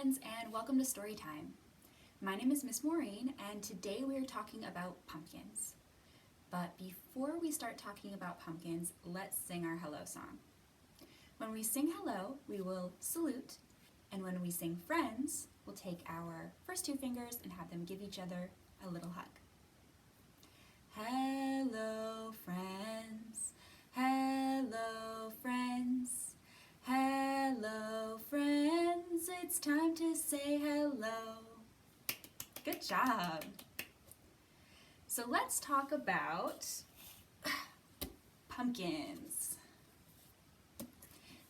friends, and welcome to Storytime. My name is Miss Maureen, and today we are talking about pumpkins. But before we start talking about pumpkins, let's sing our hello song. When we sing hello, we will salute, and when we sing friends, we'll take our first two fingers and have them give each other a little hug. Hello, friends. Hello, friends. Hello, friends. It's time to say hello. Good job. So let's talk about pumpkins.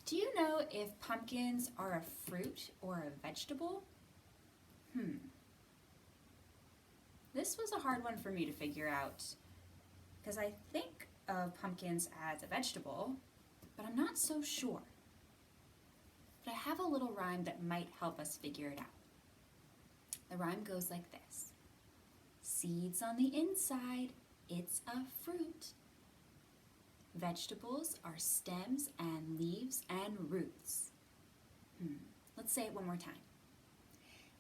Do you know if pumpkins are a fruit or a vegetable? This was a hard one for me to figure out because I think of pumpkins as a vegetable, but I'm not so sure. But I have a little rhyme that might help us figure it out. The rhyme goes like this. Seeds on the inside, it's a fruit. Vegetables are stems and leaves and roots. Let's say it one more time.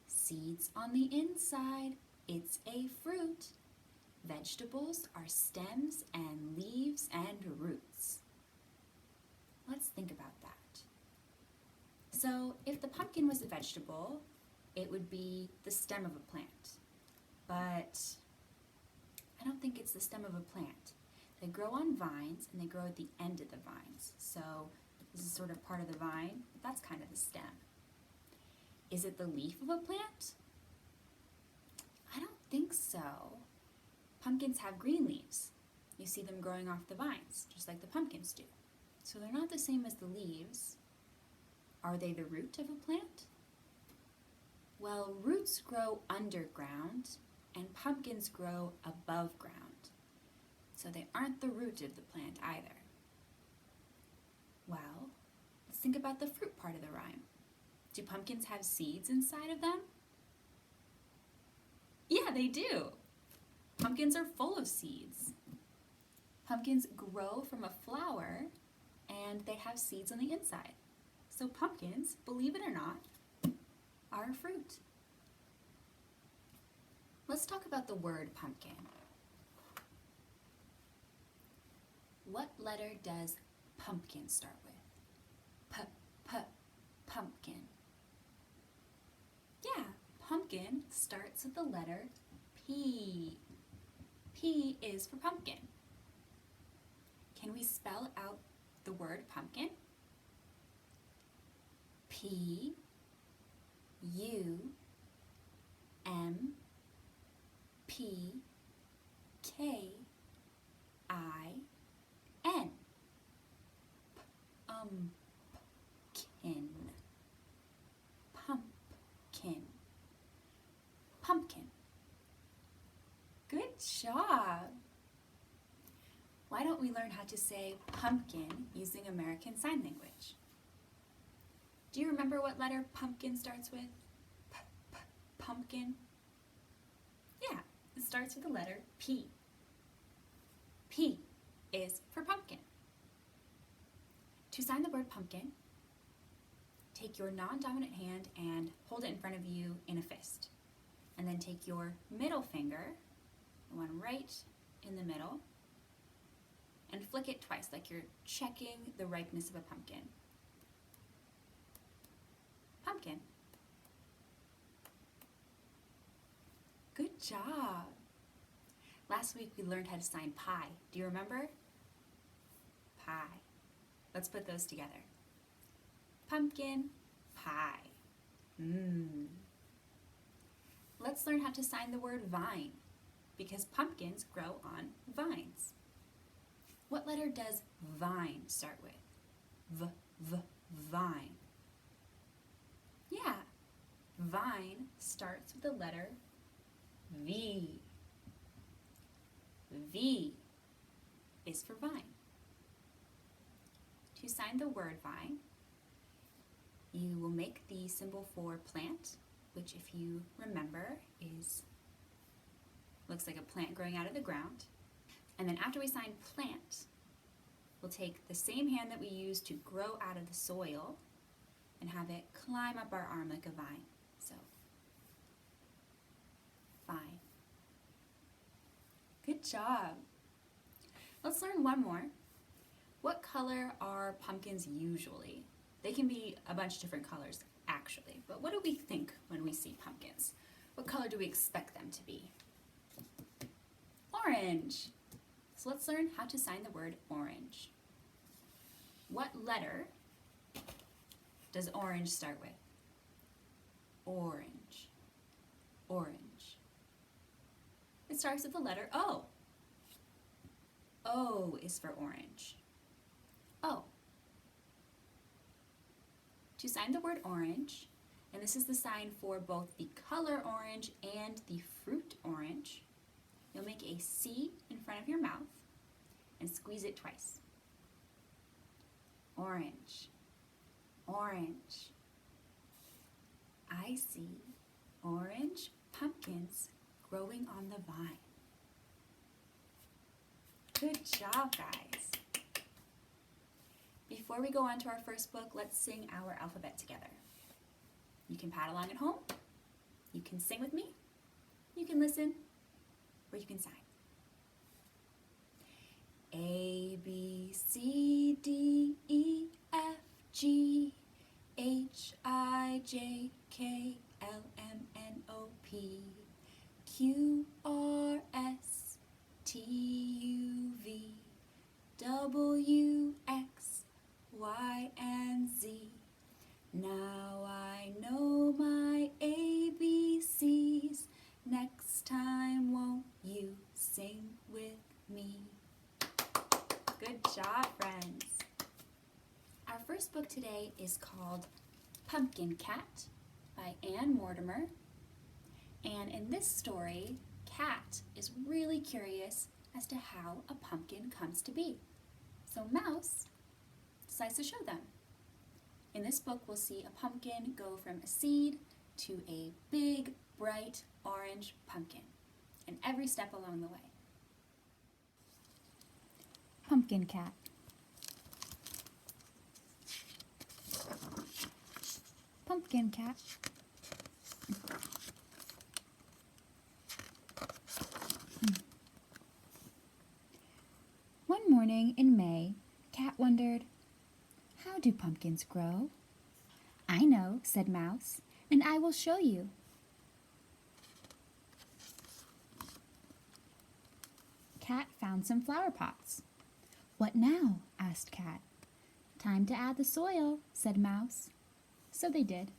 Seeds on the inside, it's a fruit. Vegetables are stems and leaves and roots. Let's think about that. So if the pumpkin was a vegetable, it would be the stem of a plant. But I don't think it's the stem of a plant. They grow on vines and they grow at the end of the vines. So this is sort of part of the vine. That's kind of the stem. Is it the leaf of a plant? I don't think so. Pumpkins have green leaves. You see them growing off the vines, just like the pumpkins do. So they're not the same as the leaves. Are they the root of a plant? Well, roots grow underground and pumpkins grow above ground. So they aren't the root of the plant either. Well, let's think about the fruit part of the rhyme. Do pumpkins have seeds inside of them? Yeah, they do. Pumpkins are full of seeds. Pumpkins grow from a flower and they have seeds on the inside. So pumpkins, believe it or not, are a fruit. Let's talk about the word pumpkin. What letter does pumpkin start with? Pumpkin. Yeah, pumpkin starts with the letter P. P is for pumpkin. Can we spell out the word pumpkin? P U M P K I N. Pumpkin. Pumpkin. Pumpkin. Good job. Why don't we learn how to say pumpkin using American Sign Language? Do you remember what letter pumpkin starts with? Pumpkin? Yeah, it starts with the letter P. P is for pumpkin. To sign the word pumpkin, take your non-dominant hand and hold it in front of you in a fist. And then take your middle finger, the one right in the middle, and flick it twice like you're checking the ripeness of a pumpkin. Pumpkin. Good job. Last week we learned how to sign pie. Do you remember? Pie. Let's put those together. Pumpkin, pie. Let's learn how to sign the word vine because pumpkins grow on vines. What letter does vine start with? Vine. Yeah, vine starts with the letter V. V is for vine. To sign the word vine, you will make the symbol for plant, which if you remember looks like a plant growing out of the ground. And then after we sign plant, we'll take the same hand that we used to grow out of the soil and have it climb up our arm like a vine. So, 5. Good job. Let's learn one more. What color are pumpkins usually? They can be a bunch of different colors, actually, but what do we think when we see pumpkins? What color do we expect them to be? Orange. So let's learn how to sign the word orange. What letter does orange start with? Orange. Orange. It starts with the letter O. O is for orange. O. To sign the word orange, and this is the sign for both the color orange and the fruit orange, you'll make a C in front of your mouth and squeeze it twice. Orange. Orange. I see orange pumpkins growing on the vine. Good job, guys. Before we go on to our first book, let's sing our alphabet together. You can paddle along at home, you can sing with me, you can listen, or you can sign. A, B, C, D, E, F, G, H, I, J, K, L, M, N, O, P, Q, R, S, T, U, V, W, X, Y, and Z. Now I know my ABCs. Next time, won't you sing with me? Good job, friends. Our first book today is called Pumpkin Cat by Mortimer. And in this story, Cat is really curious as to how a pumpkin comes to be. So Mouse decides to show them. In this book, we'll see a pumpkin go from a seed to a big, bright orange pumpkin, and every step along the way. Pumpkin Cat. Pumpkin Cat. One morning in May, Cat wondered, "How do pumpkins grow?" "I know," said Mouse, "and I will show you." Cat found some flower pots. "What now?" asked Cat. "Time to add the soil," said Mouse. So they did.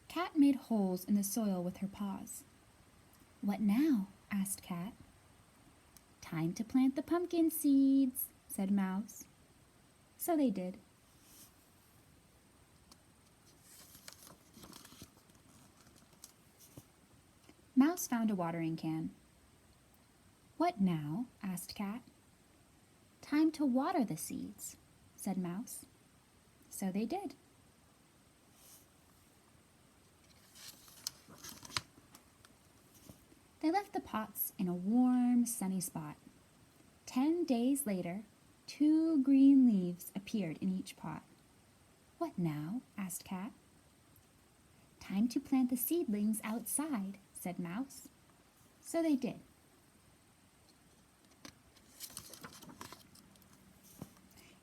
Cat made holes in the soil with her paws. "What now?" asked Cat. "Time to plant the pumpkin seeds," said Mouse. So they did. Mouse found a watering can. "What now?" asked Cat. "Time to water the seeds," said Mouse. So they did. They left the pots in a warm, sunny spot. 10 days later, 2 green leaves appeared in each pot. "What now?" asked Cat. "Time to plant the seedlings outside," said Mouse. So they did.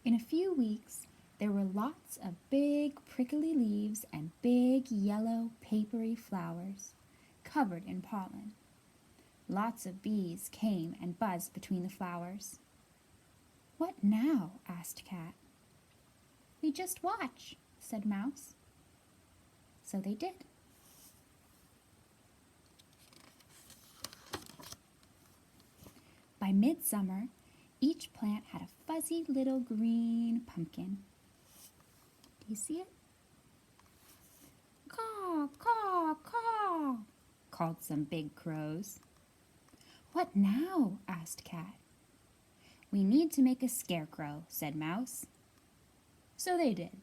In a few weeks, there were lots of big, prickly leaves and big, yellow, papery flowers, covered in pollen. Lots of bees came and buzzed between the flowers. "What now?" asked Cat. "We just watch," said Mouse. So they did. By midsummer, each plant had a fuzzy little green pumpkin. Do you see it? "Caw, caw, caw," called some big crows. "What now?" asked Cat. "We need to make a scarecrow," said Mouse. So they did.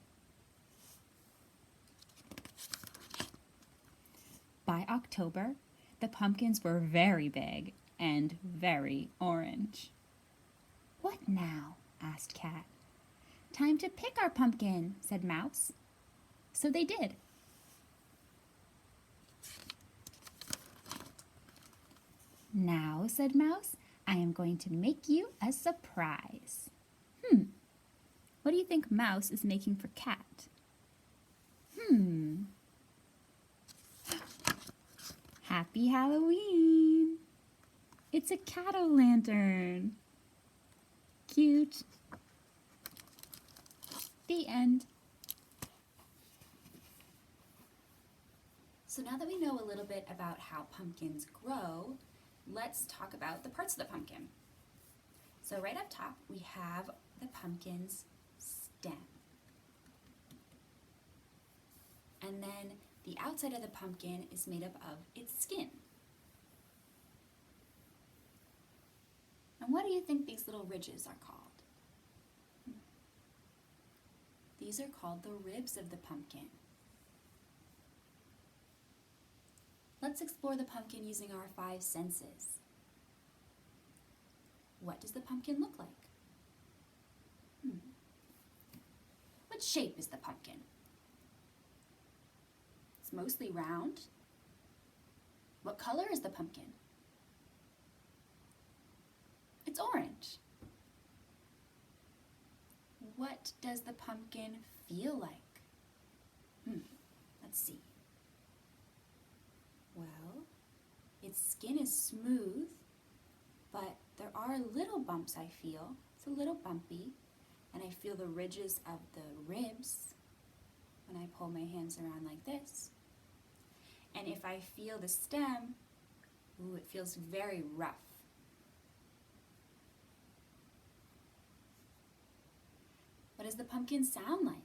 By October, the pumpkins were very big and very orange. "What now?" asked Cat. "Time to pick our pumpkin," said Mouse. So they did. "Now," said Mouse, "I am going to make you a surprise." What do you think Mouse is making for Cat? Happy Halloween! It's a cat-o'-lantern. Cute. The end. So now that we know a little bit about how pumpkins grow, let's talk about the parts of the pumpkin. So right up top, we have the pumpkin's stem. And then the outside of the pumpkin is made up of its skin. And what do you think these little ridges are called? These are called the ribs of the pumpkin. Let's explore the pumpkin using our 5 senses. What does the pumpkin look like? What shape is the pumpkin? It's mostly round. What color is the pumpkin? It's orange. What does the pumpkin feel like? Let's see. Well, its skin is smooth, but there are little bumps I feel. It's a little bumpy, and I feel the ridges of the ribs when I pull my hands around like this. And if I feel the stem, it feels very rough. What does the pumpkin sound like?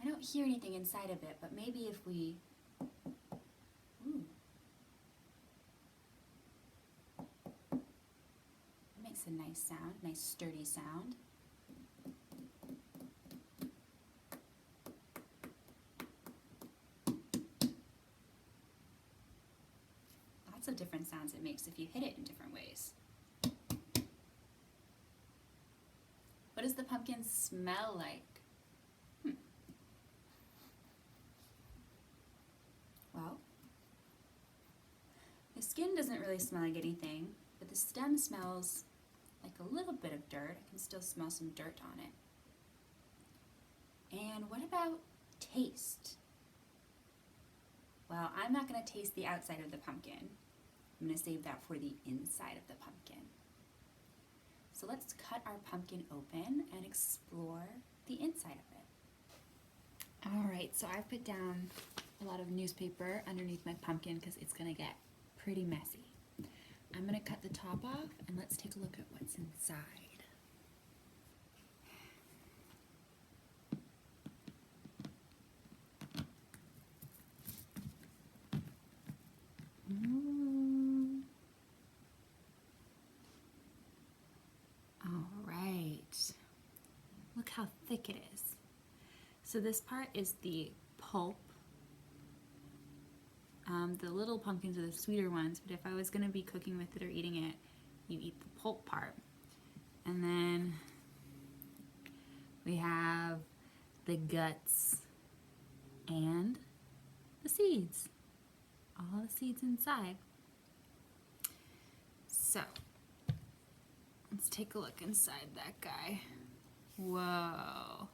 I don't hear anything inside of it, but maybe if we... It makes a nice sound, nice sturdy sound. Lots of different sounds it makes if you hit it in different ways. What does the pumpkin smell like? Well, the skin doesn't really smell like anything, but the stem smells like a little bit of dirt. I can still smell some dirt on it. And what about taste? Well, I'm not going to taste the outside of the pumpkin. I'm going to save that for the inside of the pumpkin. So let's cut our pumpkin open and explore the inside of it. All right, so I've put down a lot of newspaper underneath my pumpkin because it's going to get pretty messy. I'm going to cut the top off and let's take a look at what's inside. All right, look how thick it is. So this part is the pulp. The little pumpkins are the sweeter ones, but if I was going to be cooking with it or eating it, you eat the pulp part. And then we have the guts and the seeds. All the seeds inside. So, let's take a look inside that guy. Whoa.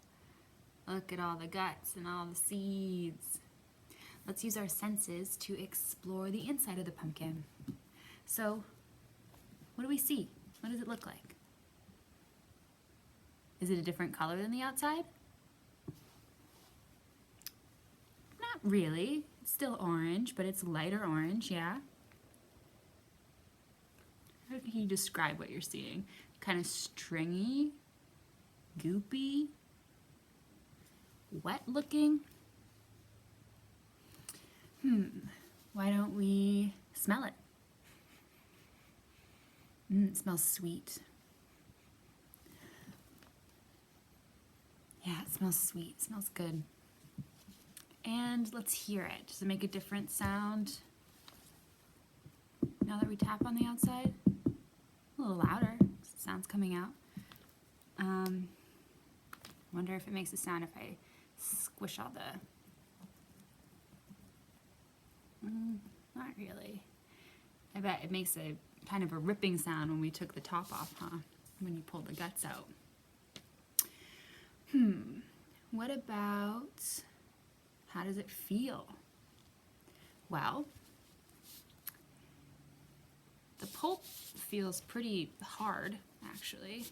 Look at all the guts and all the seeds. Let's use our senses to explore the inside of the pumpkin. So, what do we see? What does it look like? Is it a different color than the outside? Not really. It's still orange, but it's lighter orange, yeah? How can you describe what you're seeing? Kind of stringy, goopy, wet looking? Why don't we smell it? It smells sweet. Yeah, it smells sweet. It smells good. And let's hear it. Does it make a different sound now that we tap on the outside? A little louder. Sound's coming out. Wonder if it makes a sound if I squish all the... not really. I bet it makes a kind of a ripping sound when we took the top off, huh? When you pulled the guts out. What about, how does it feel? Well, the pulp feels pretty hard, actually.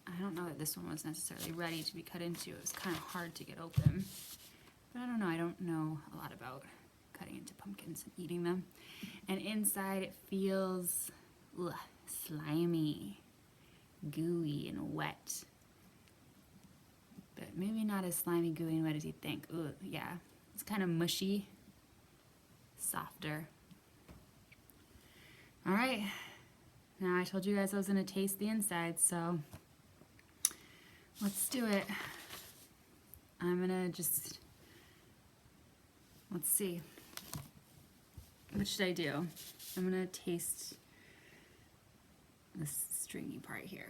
I don't know that this one was necessarily ready to be cut into. It was kind of hard to get open. But I don't know, I don't know a lot about cutting into pumpkins and eating them. And inside it feels slimy, gooey, and wet. But maybe not as slimy, gooey, and wet as you'd think. Ooh, yeah, it's kind of mushy, softer. All right, now I told you guys I was gonna taste the inside, so let's do it. I'm gonna just, let's see. What should I do? I'm gonna taste this stringy part here.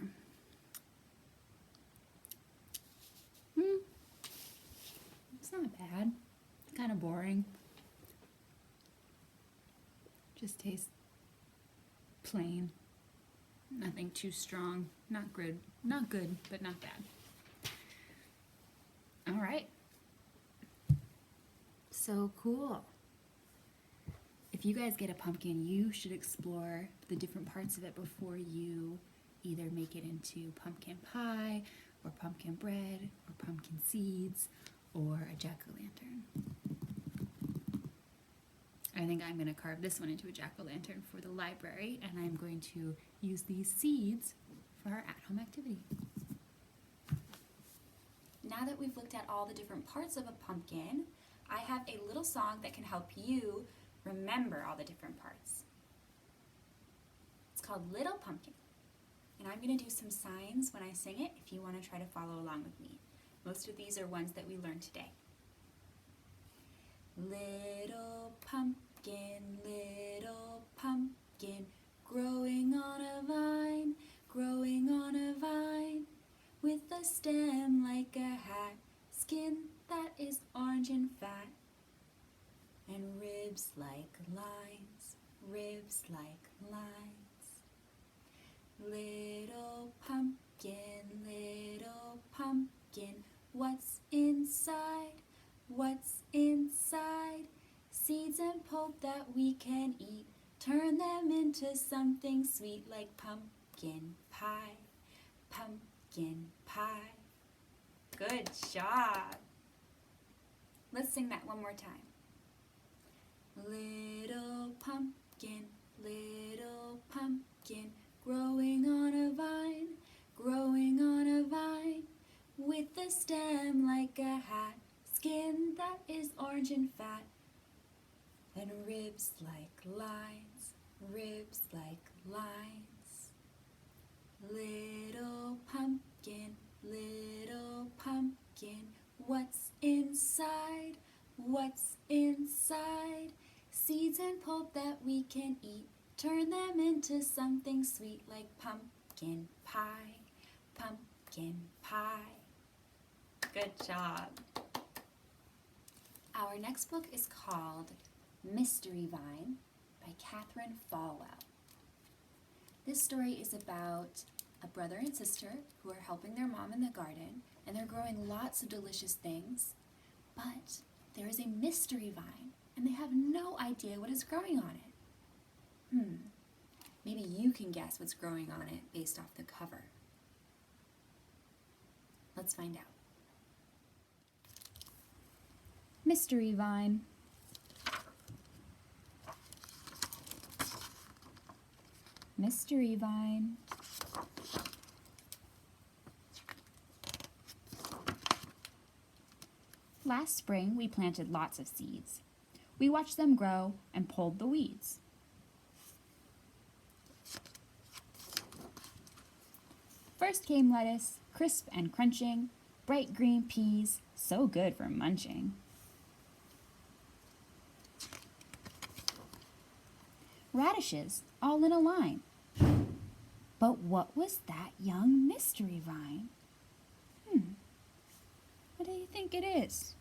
It's not bad. It's kind of boring. Just tastes plain. Nothing too strong. Not good. Not good, but not bad. All right. So cool. If you guys get a pumpkin, you should explore the different parts of it before you either make it into pumpkin pie, or pumpkin bread, or pumpkin seeds, or a jack-o'-lantern. I think I'm going to carve this one into a jack-o'-lantern for the library, and I'm going to use these seeds for our at-home activity. Now that we've looked at all the different parts of a pumpkin, I have a little song that can help you remember all the different parts. It's called Little Pumpkin, and I'm going to do some signs when I sing it if you want to try to follow along with me. Most of these are ones that we learned today. Little pumpkin, growing on a vine, growing on a vine, with a stem like a hat, skin that is orange and fat, and ribs like lines, ribs like lines. Little pumpkin, what's inside? What's inside? Seeds and pulp that we can eat. Turn them into something sweet like pumpkin pie. Pumpkin pie. Good job. Let's sing that one more time. Little pumpkin, growing on a vine, growing on a vine, with a stem like a hat, skin that is orange and fat, and ribs like lines, ribs like lines. Little pumpkin, what's inside? What's inside? Seeds and pulp that we can eat. Turn them into something sweet like pumpkin pie. Pumpkin pie. Good job. Our next book is called Mystery Vine by Cathryn Falwell. This story is about a brother and sister who are helping their mom in the garden, and they're growing lots of delicious things, but there is a mystery vine, and they have no idea what is growing on it. Maybe you can guess what's growing on it based off the cover. Let's find out. Mystery Vine. Mystery Vine. Last spring, we planted lots of seeds. We watched them grow and pulled the weeds. First came lettuce, crisp and crunching, bright green peas, so good for munching. Radishes, all in a line. But what was that young mystery vine? What do you think it is?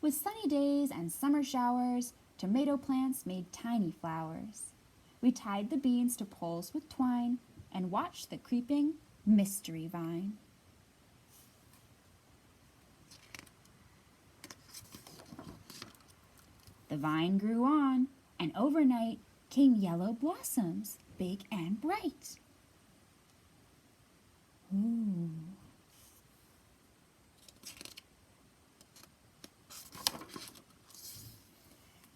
With sunny days and summer showers, tomato plants made tiny flowers. We tied the beans to poles with twine and watched the creeping mystery vine. The vine grew on, and overnight came yellow blossoms, big and bright. Ooh.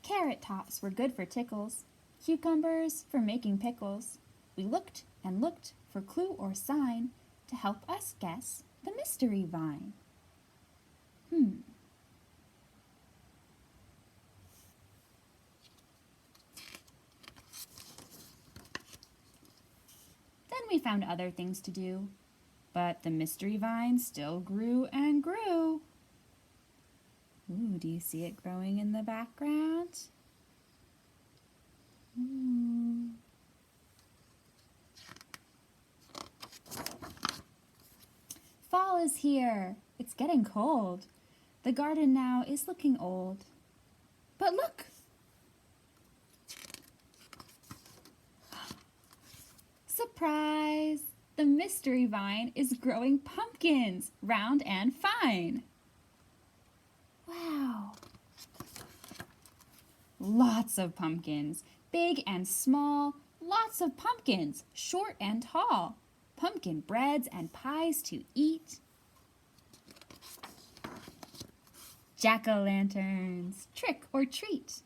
Carrot tops were good for tickles, cucumbers for making pickles. We looked and looked for clue or sign to help us guess the mystery vine. Then we found other things to do, but the mystery vine still grew and grew. Ooh, do you see it growing in the background? Ooh. Fall is here. It's getting cold. The garden now is looking old. But look! Surprise! The mystery vine is growing pumpkins, round and fine. Wow! Lots of pumpkins, big and small, lots of pumpkins, short and tall, pumpkin breads and pies to eat. Jack-o'-lanterns, trick or treat.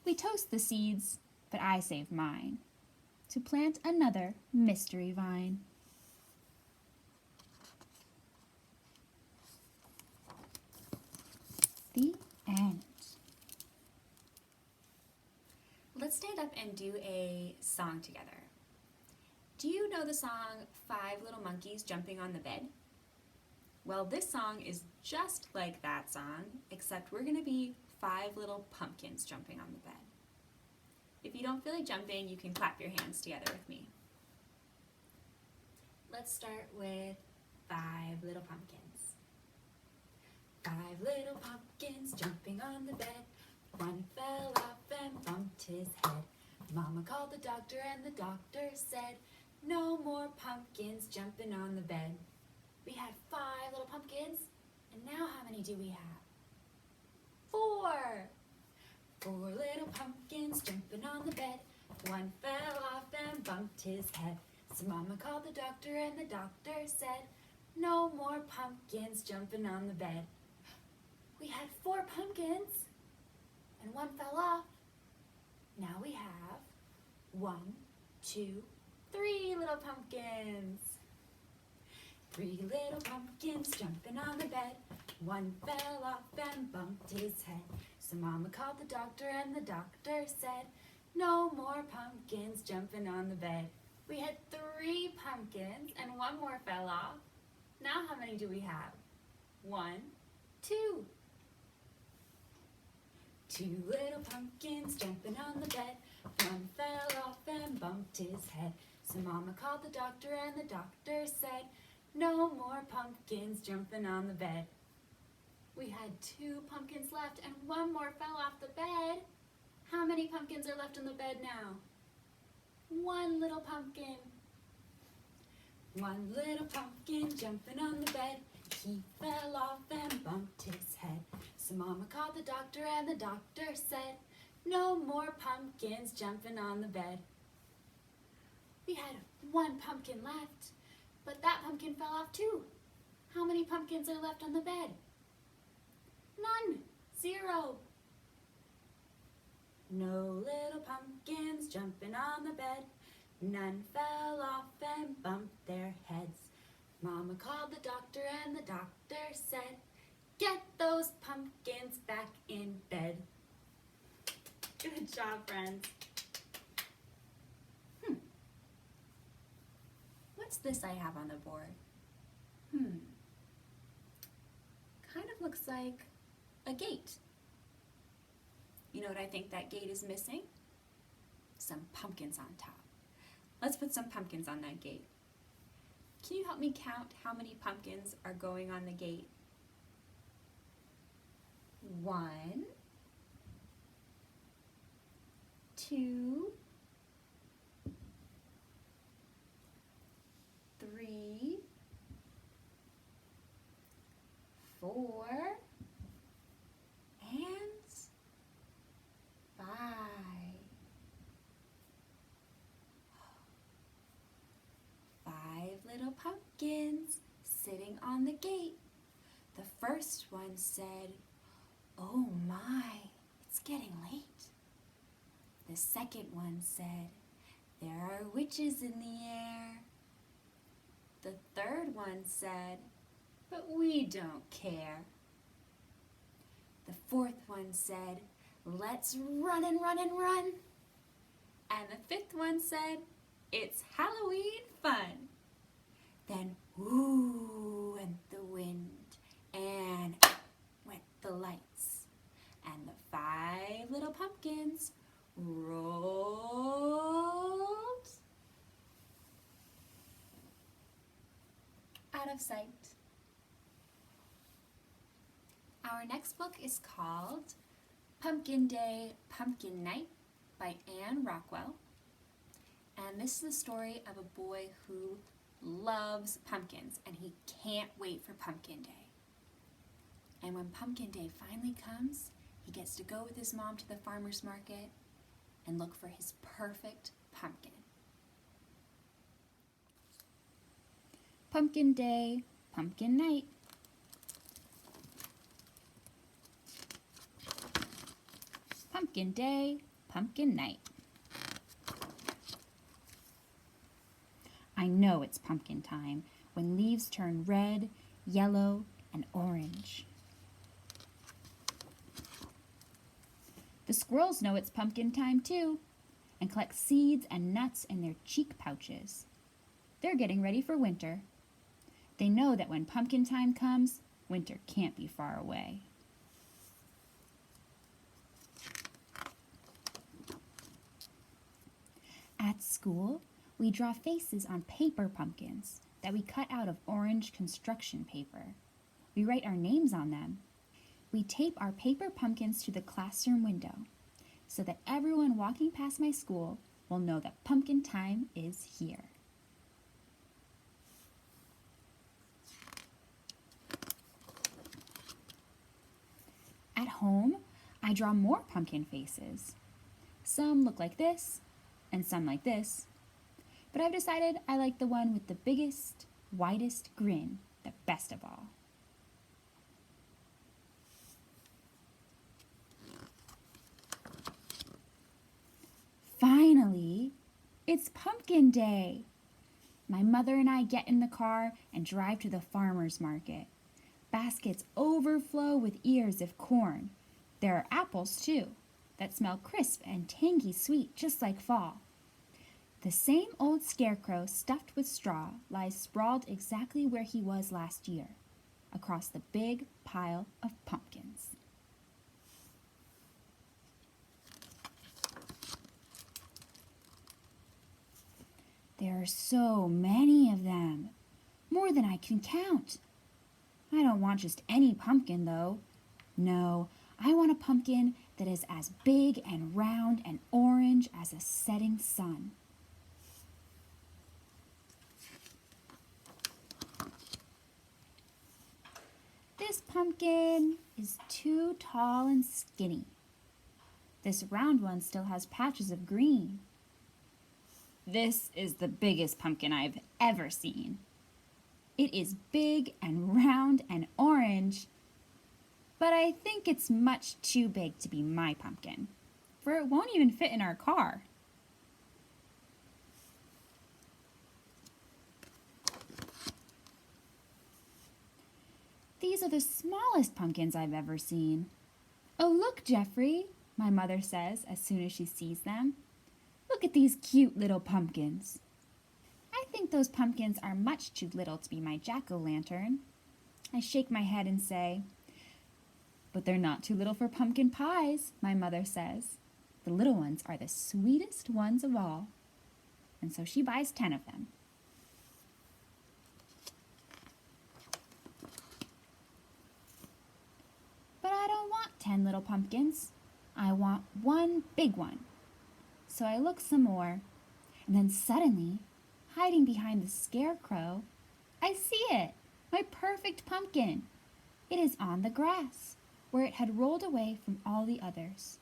We toast the seeds, but I save mine to plant another mystery vine. The end. Let's stand up and do a song together. Do you know the song 5 Little Monkeys Jumping on the Bed? Well, this song is just like that song, except we're going to be 5 little pumpkins jumping on the bed. If you don't feel like jumping, you can clap your hands together with me. Let's start with 5 little pumpkins. 5 little pumpkins jumping on the bed. One fell off and bumped his head. Mama called the doctor and the doctor said, no more pumpkins jumping on the bed. We had 5 little pumpkins, and now how many do we have? 4. 4 little pumpkins jumping on the bed. One fell off and bumped his head. So Mama called the doctor and the doctor said, no more pumpkins jumping on the bed. We had 4 pumpkins, and one fell off. Now we have 1, 2, 3 little pumpkins. 3 little pumpkins jumping on the bed. One fell off and bumped his head. So Mama called the doctor and the doctor said, no more pumpkins jumping on the bed. We had 3 pumpkins and one more fell off. Now how many do we have? 1, 2. 2 little pumpkins jumping on the bed. One fell off and bumped his head. So Mama called the doctor and the doctor said, no more pumpkins jumping on the bed. We had 2 pumpkins left and one more fell off the bed. How many pumpkins are left in the bed now? 1 little pumpkin. 1 little pumpkin jumping on the bed. He fell off and bumped his head. So Mama called the doctor and the doctor said, no more pumpkins jumping on the bed. We had 1 pumpkin left, but that pumpkin fell off too. How many pumpkins are left on the bed? None. 0. No little pumpkins jumping on the bed. None fell off and bumped their heads. Mama called the doctor and the doctor said, get those pumpkins back in bed. Good job, friends. What's this I have on the board? Kind of looks like a gate. You know what I think that gate is missing? Some pumpkins on top. Let's put some pumpkins on that gate. Can you help me count how many pumpkins are going on the gate? 1, 2, 3, 4, and 5. 5 little pumpkins sitting on the gate. The first one said, "Oh my, it's getting late." The second one said, "There are witches in the air." The third one said, "But we don't care." The fourth one said, "Let's run and run and run." And the fifth one said, "It's Halloween fun." Then, whoo, went the wind, and went the lights. And the 5 little pumpkins rolled out of sight. Our next book is called Pumpkin Day, Pumpkin Night by Rockwell. And this is the story of a boy who loves pumpkins and he can't wait for Pumpkin Day. And when Pumpkin Day finally comes, he gets to go with his mom to the farmer's market and look for his perfect pumpkin. Pumpkin Day, Pumpkin Night. Pumpkin Day, Pumpkin Night. I know it's pumpkin time when leaves turn red, yellow, and orange. The squirrels know it's pumpkin time too and collect seeds and nuts in their cheek pouches. They're getting ready for winter. They know that when pumpkin time comes, winter can't be far away. At school, we draw faces on paper pumpkins that we cut out of orange construction paper. We write our names on them. We tape our paper pumpkins to the classroom window so that everyone walking past my school will know that pumpkin time is here. At home, I draw more pumpkin faces. Some look like this, and some like this, but I've decided I like the one with the biggest, widest grin the best of all. Finally, it's Pumpkin Day. My mother and I get in the car and drive to the farmer's market. Baskets overflow with ears of corn. There are apples, too, that smell crisp and tangy sweet just like fall. The same old Scarecrow stuffed with straw lies sprawled exactly where he was last year, across the big pile of pumpkins. There are so many of them, more than I can count. I don't want just any pumpkin, though. No, I want a pumpkin that is as big and round and orange as a setting sun. This pumpkin is too tall and skinny. This round one still has patches of green. This is the biggest pumpkin I've ever seen. It is big and round and orange, but I think it's much too big to be my pumpkin, for it won't even fit in our car. These are the smallest pumpkins I've ever seen. Oh, look, Jeffrey, my mother says as soon as she sees them. Look at these cute little pumpkins. I think those pumpkins are much too little to be my jack-o'-lantern. I shake my head and say, But they're not too little for pumpkin pies, my mother says. The little ones are the sweetest ones of all. And so she buys 10 of them. But I don't want 10 little pumpkins. I want one big one. So I look some more, and then suddenly, hiding behind the Scarecrow, I see it, my perfect pumpkin. It is on the grass, where it had rolled away from all the others.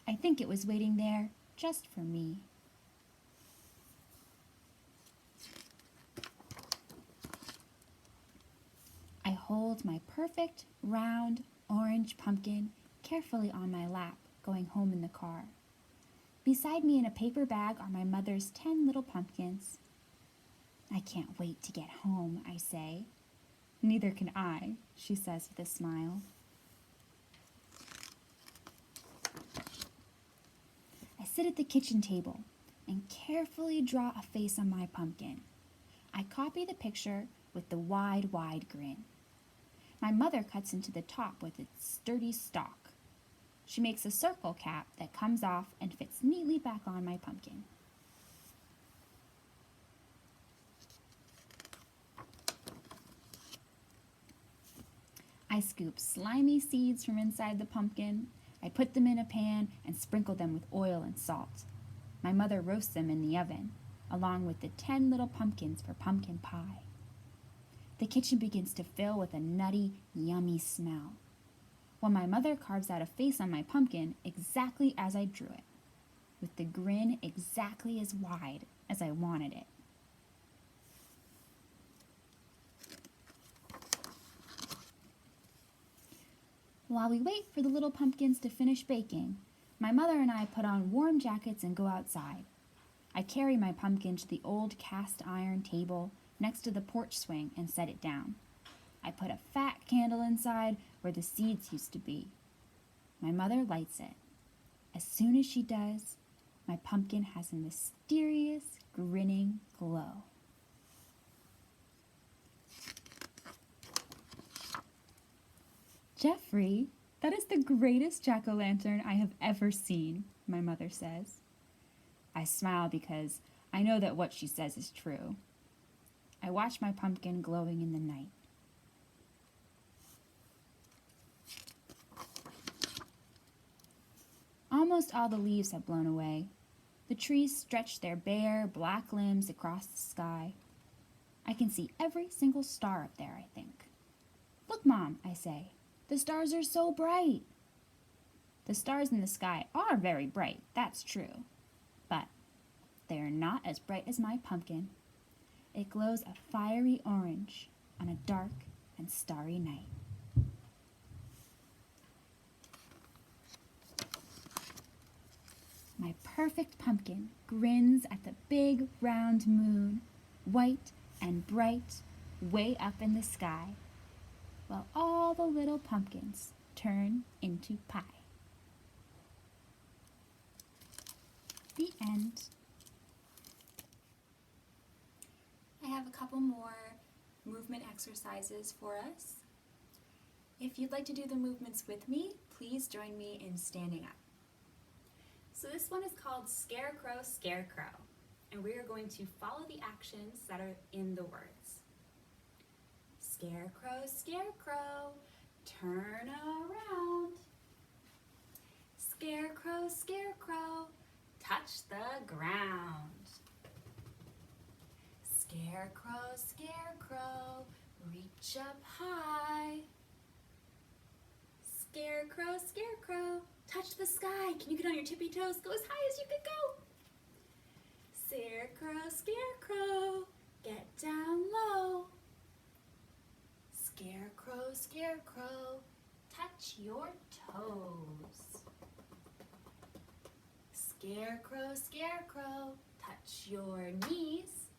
I think it was waiting there just for me. I hold my perfect, round, orange pumpkin carefully on my lap, going home in the car. Beside me in a paper bag are my mother's 10 little pumpkins. I can't wait to get home, I say. Neither can I, she says with a smile. I sit at the kitchen table and carefully draw a face on my pumpkin. I copy the picture with the wide grin. My mother cuts into the top with its sturdy stalk. She makes a circle cap that comes off and fits neatly back on my pumpkin. I scoop slimy seeds from inside the pumpkin. I put them in a pan and sprinkle them with oil and salt. My mother roasts them in the oven, along with the 10 little pumpkins for pumpkin pie. The kitchen begins to fill with a nutty, yummy smell, while my mother carves out a face on my pumpkin exactly as I drew it, with the grin exactly as wide as I wanted it. While we wait for the little pumpkins to finish baking, my mother and I put on warm jackets and go outside. I carry my pumpkin to the old cast iron table next to the porch swing and set it down. I put a fat candle inside where the seeds used to be. My mother lights it. As soon as she does, my pumpkin has a mysterious, grinning glow. Jeffrey, that is the greatest jack-o'-lantern I have ever seen, my mother says. I smile because I know that what she says is true. I watch my pumpkin glowing in the night. Almost all the leaves have blown away. The trees stretch their bare, black limbs across the sky. I can see every single star up there, I think. Look, Mom, I say. The stars are so bright. The stars in the sky are very bright, that's true. But they are not as bright as my pumpkin. It glows a fiery orange on a dark and starry night. My perfect pumpkin grins at the big round moon, white and bright, way up in the sky, while all the little pumpkins turn into pie. The end. I have a couple more movement exercises for us. If you'd like to do the movements with me, please join me in standing up. So this one is called Scarecrow, Scarecrow, and we are going to follow the actions that are in the words. Scarecrow, Scarecrow, turn around. Scarecrow, Scarecrow, touch the ground. Scarecrow, Scarecrow, reach up high. Scarecrow, Scarecrow, touch the sky. Can you get on your tippy toes? Go as high as you can go. Scarecrow, Scarecrow, get down low. Scarecrow, Scarecrow, touch your toes. Scarecrow, Scarecrow, touch your knees.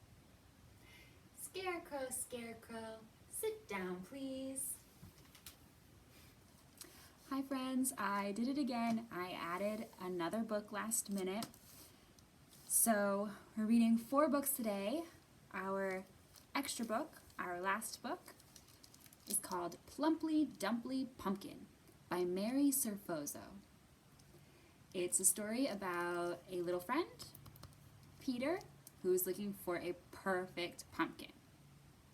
Scarecrow, Scarecrow, sit down, please. Hi friends, I did it again. I added another book last minute. So we're reading 4 books today. Our extra book, our last book, is called Plumply Dumply Pumpkin by Mary Serfozo. It's a story about a little friend, Peter, who is looking for a perfect pumpkin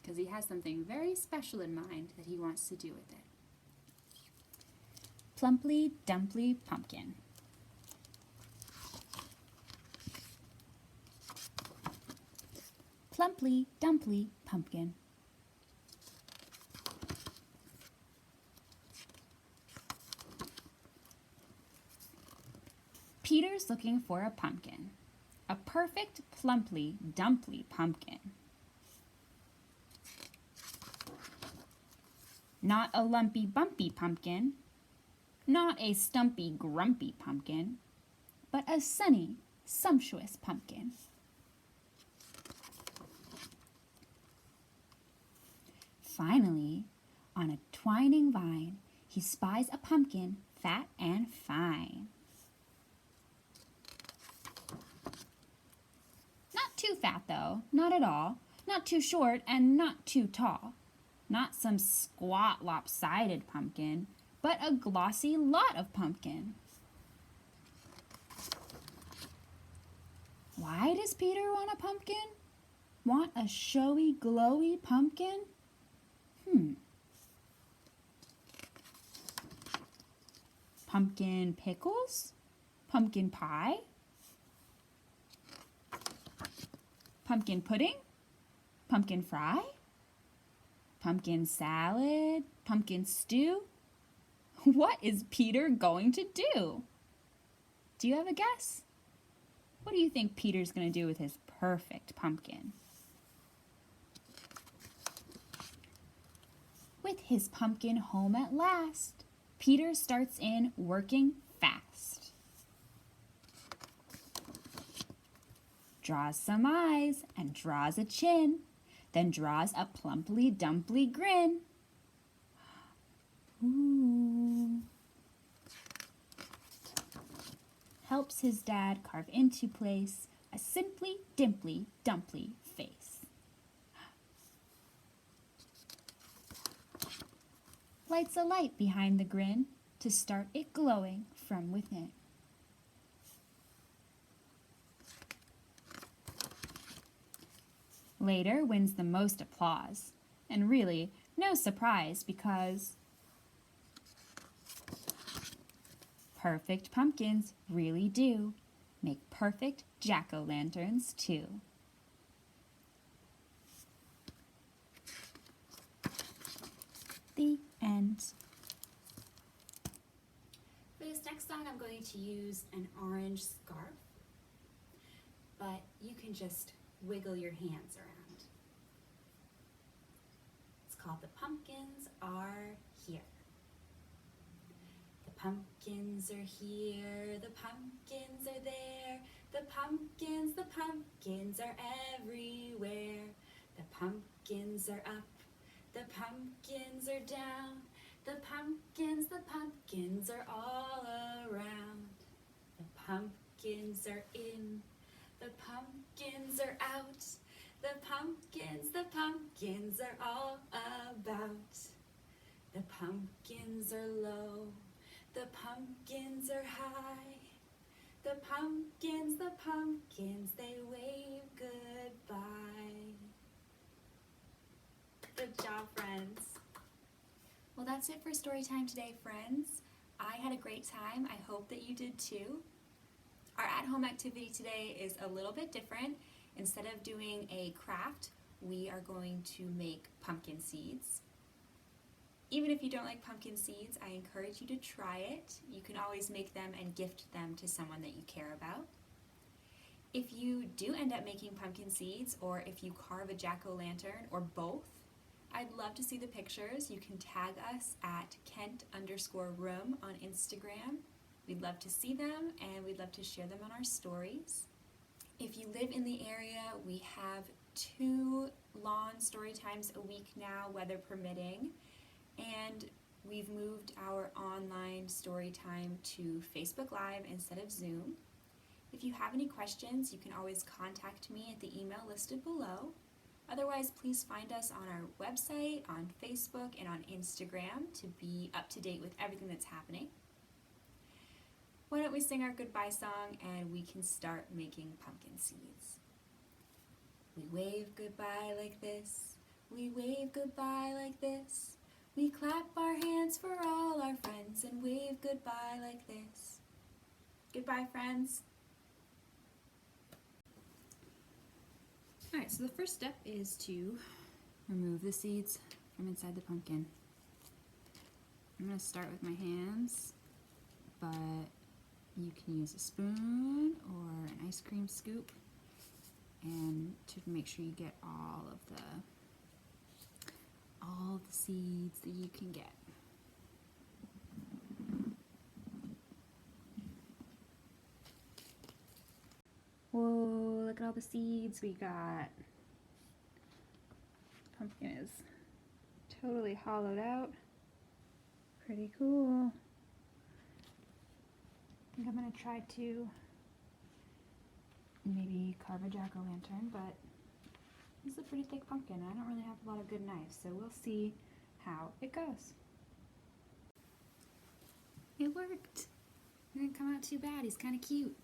because he has something very special in mind that he wants to do with it. Plumply, Dumply Pumpkin. Plumply, Dumply Pumpkin. Peter's looking for a pumpkin. A perfect, plumply, dumply pumpkin. Not a lumpy, bumpy pumpkin. Not a stumpy, grumpy pumpkin. But a sunny, sumptuous pumpkin. Finally, on a twining vine, he spies a pumpkin fat and fine. Not too fat, though, not at all. Not too short and not too tall. Not some squat, lopsided pumpkin, but a glossy lot of pumpkin. Why does Peter want a pumpkin? Want a showy, glowy pumpkin? Pumpkin pickles? Pumpkin pie? Pumpkin pudding? Pumpkin fry? Pumpkin salad? Pumpkin stew? What is Peter going to do? Do you have a guess? What do you think Peter's going to do with his perfect pumpkin? With his pumpkin home at last, Peter starts in working fast. Draws some eyes and draws a chin, then draws a plumply dumply grin. Ooh. Helps his dad carve into place a simply dimply dumply face. Lights a light behind the grin to start it glowing from within. Later wins the most applause, and really no surprise because perfect pumpkins really do make perfect jack-o'-lanterns too. The end. For this next song, I'm going to use an orange scarf, but you can just wiggle your hands around. It's called The Pumpkins Are Here. The pumpkins are here, the pumpkins are there, the pumpkins are everywhere. The pumpkins are up, the pumpkins are down, the pumpkins are all around. The pumpkins are in, the pumpkins are out, the pumpkins are all about. The pumpkins are low, the pumpkins are high, the pumpkins, they wave goodbye. Good job, friends. Well, that's it for Storytime today, friends. I had a great time. I hope that you did too. Our at-home activity today is a little bit different. Instead of doing a craft, we are going to make pumpkin seeds. Even if you don't like pumpkin seeds, I encourage you to try it. You can always make them and gift them to someone that you care about. If you do end up making pumpkin seeds, or if you carve a jack-o'-lantern, or both, I'd love to see the pictures. You can tag us at Kent_room on Instagram. We'd love to see them, and we'd love to share them on our stories. If you live in the area, we have 2 lawn story times a week now, weather permitting, and we've moved our online story time to Facebook Live instead of Zoom. If you have any questions, you can always contact me at the email listed below, Otherwise, please find us on our website, on Facebook, and on Instagram to be up to date with everything that's happening. Why don't we sing our goodbye song and we can start making pumpkin seeds. We wave goodbye like this. We wave goodbye like this. We clap our hands for all our friends and wave goodbye like this. Goodbye, friends. Alright, so the first step is to remove the seeds from inside the pumpkin. I'm going to start with my hands, but you can use a spoon or an ice cream scoop and to make sure you get all the seeds that you can get. Whoa, look at all the seeds we got. Pumpkin is totally hollowed out. Pretty cool. I think I'm gonna try to maybe carve a jack-o'-lantern, but this is a pretty thick pumpkin. I don't really have a lot of good knives, so we'll see how it goes. It worked. It didn't come out too bad. He's kind of cute.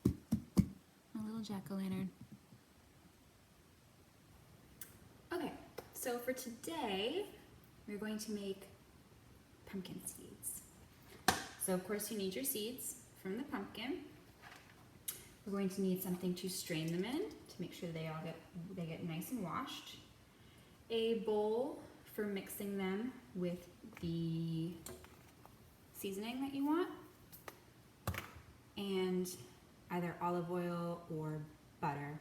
A little jack-o'-lantern. Okay, so for today, we're going to make pumpkin seeds. So of course you need your seeds from the pumpkin. We're going to need something to strain them in to make sure they get nice and washed. A bowl for mixing them with the seasoning that you want, and either olive oil or butter,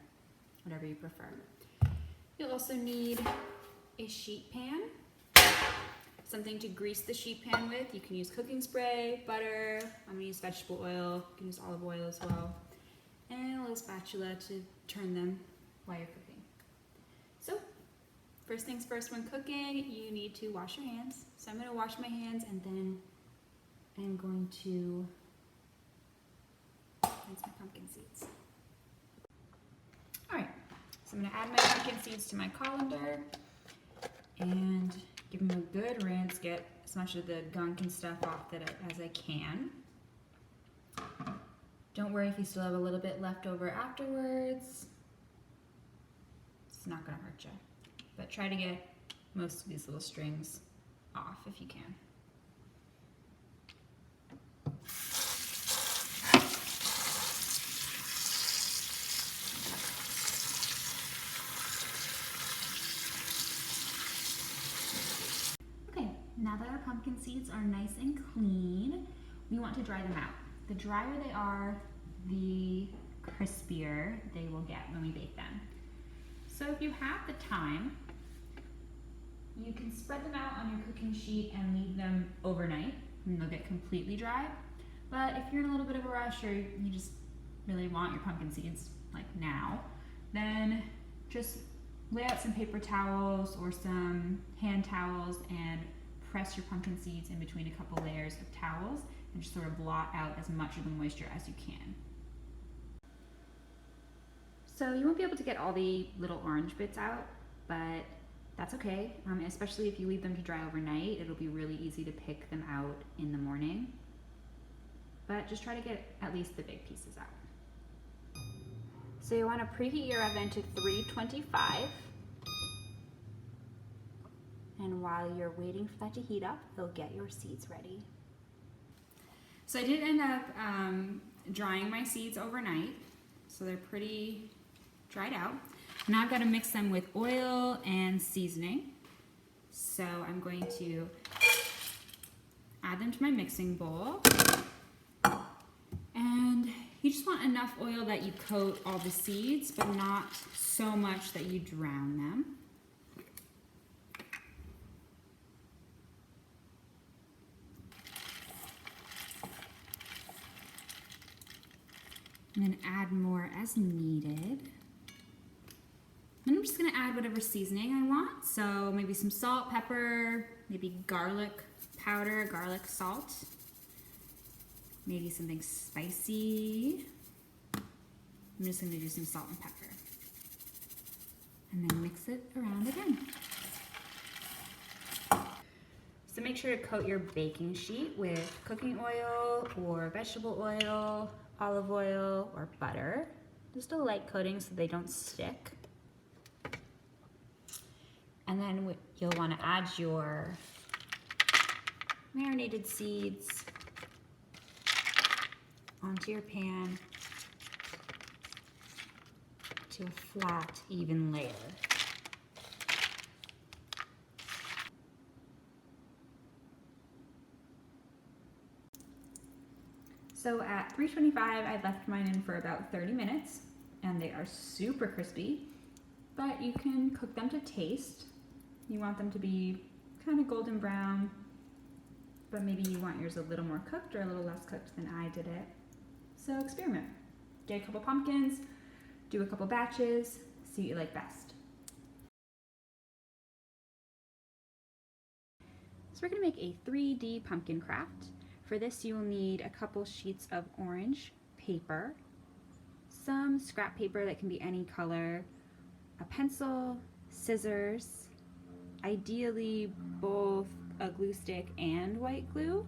whatever you prefer. You'll also need a sheet pan, something to grease the sheet pan with. You can use cooking spray, butter, I'm gonna use vegetable oil, you can use olive oil as well, and a little spatula to turn them while you're cooking. So, first things first, when cooking, you need to wash your hands. So I'm gonna wash my hands and then I'm going to rinse my pumpkin seeds. All right, so I'm gonna add my pumpkin seeds to my colander and give them a good rinse, get as much of the gunk and stuff off as I can. Don't worry if you still have a little bit left over afterwards. It's not gonna hurt you. But try to get most of these little strings off if you can. Okay, now that our pumpkin seeds are nice and clean, we want to dry them out. The drier they are, the crispier they will get when we bake them. So if you have the time, you can spread them out on your cooking sheet and leave them overnight, and they'll get completely dry. But if you're in a little bit of a rush or you just really want your pumpkin seeds like now, then just lay out some paper towels or some hand towels and press your pumpkin seeds in between a couple layers of towels and just sort of blot out as much of the moisture as you can. So you won't be able to get all the little orange bits out, but that's okay, especially if you leave them to dry overnight. It'll be really easy to pick them out in the morning. But just try to get at least the big pieces out. So you want to preheat your oven to 325. And while you're waiting for that to heat up, you'll get your seeds ready. So I did end up drying my seeds overnight, so they're pretty dried out. Now I've got to mix them with oil and seasoning. So I'm going to add them to my mixing bowl. And you just want enough oil that you coat all the seeds, but not so much that you drown them. And then add more as needed. And I'm just gonna add whatever seasoning I want. So maybe some salt, pepper, maybe garlic powder, garlic salt. Maybe something spicy. I'm just gonna do some salt and pepper. and then mix it around again. So make sure to coat your baking sheet with cooking oil or vegetable oil, olive oil, or butter. Just a light coating so they don't stick. And then you'll want to add your marinated seeds onto your pan to a flat, even layer. So at 325, I left mine in for about 30 minutes, and they are super crispy, but you can cook them to taste. You want them to be kind of golden brown, but maybe you want yours a little more cooked or a little less cooked than I did it. So experiment. Get a couple pumpkins, do a couple batches, see what you like best. So we're gonna make a 3D pumpkin craft. For this, you will need a couple sheets of orange paper, some scrap paper that can be any color, a pencil, scissors, ideally both a glue stick and white glue,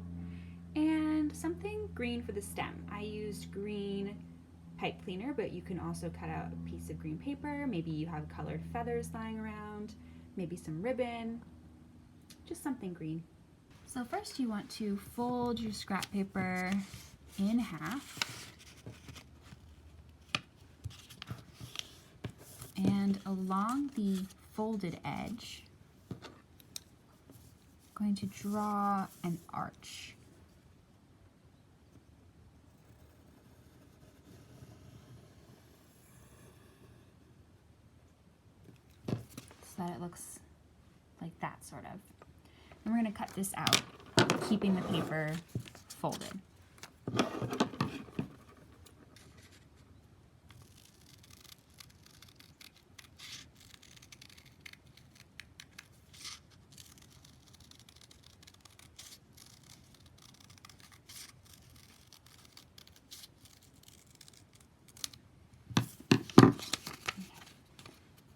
and something green for the stem. I used green pipe cleaner, but you can also cut out a piece of green paper. Maybe you have colored feathers lying around, maybe some ribbon, just something green. So first you want to fold your scrap paper in half. And along the folded edge, I'm going to draw an arch. So that it looks like that, sort of. And we're going to cut this out, keeping the paper folded.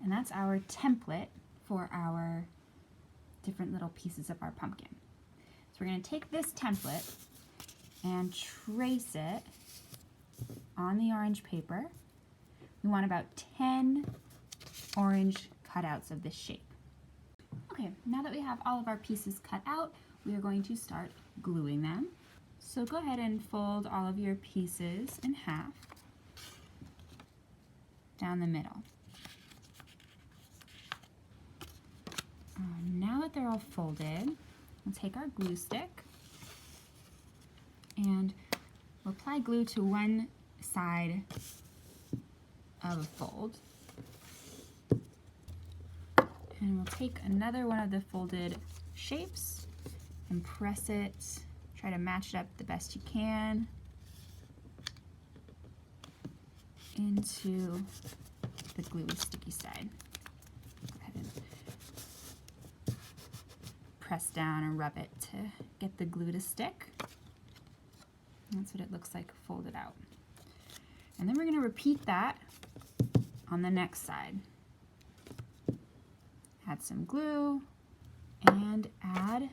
And that's our template for our different little pieces of our pumpkin. So we're going to take this template and trace it on the orange paper. We want about 10 orange cutouts of this shape. Okay, now that we have all of our pieces cut out, we are going to start gluing them. So go ahead and fold all of your pieces in half down the middle. Now that they're all folded, we'll take our glue stick and we'll apply glue to one side of a fold. And we'll take another one of the folded shapes and press it, try to match it up the best you can into the gluey sticky side. Press down and rub it to get the glue to stick. That's what it looks like folded out. And then we're going to repeat that on the next side. Add some glue and add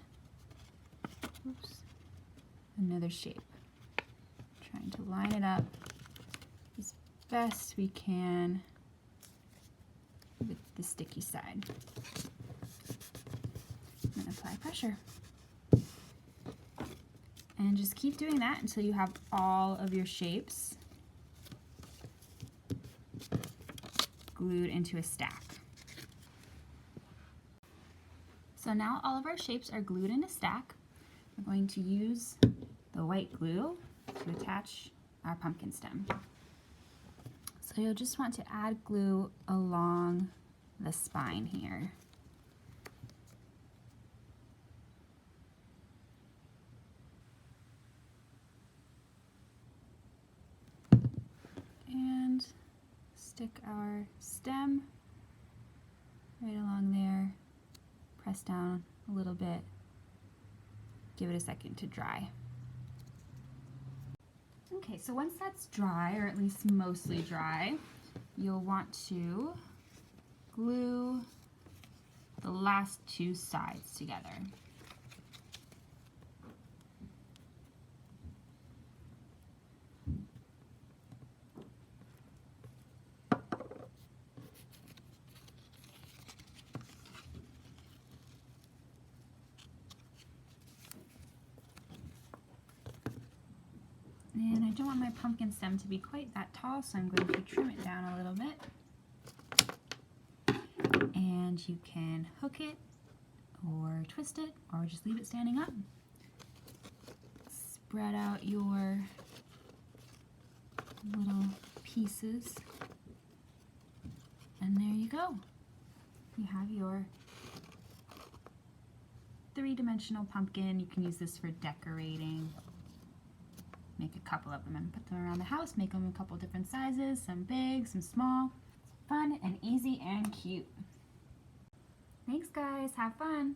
another shape. Trying to line it up as best we can with the sticky side. And apply pressure. And just keep doing that until you have all of your shapes glued into a stack. So now all of our shapes are glued in a stack. We're going to use the white glue to attach our pumpkin stem. So you'll just want to add glue along the spine here. And stick our stem right along there, press down a little bit, give it a second to dry. Okay, so once that's dry, or at least mostly dry, you'll want to glue the last two sides together. And I don't want my pumpkin stem to be quite that tall, so I'm going to trim it down a little bit. And you can hook it, or twist it, or just leave it standing up. Spread out your little pieces. And there you go. You have your three-dimensional pumpkin. You can use this for decorating. Make a couple of them and put them around the house. Make them a couple different sizes, some big, some small. Fun and easy and cute. Thanks guys, have fun.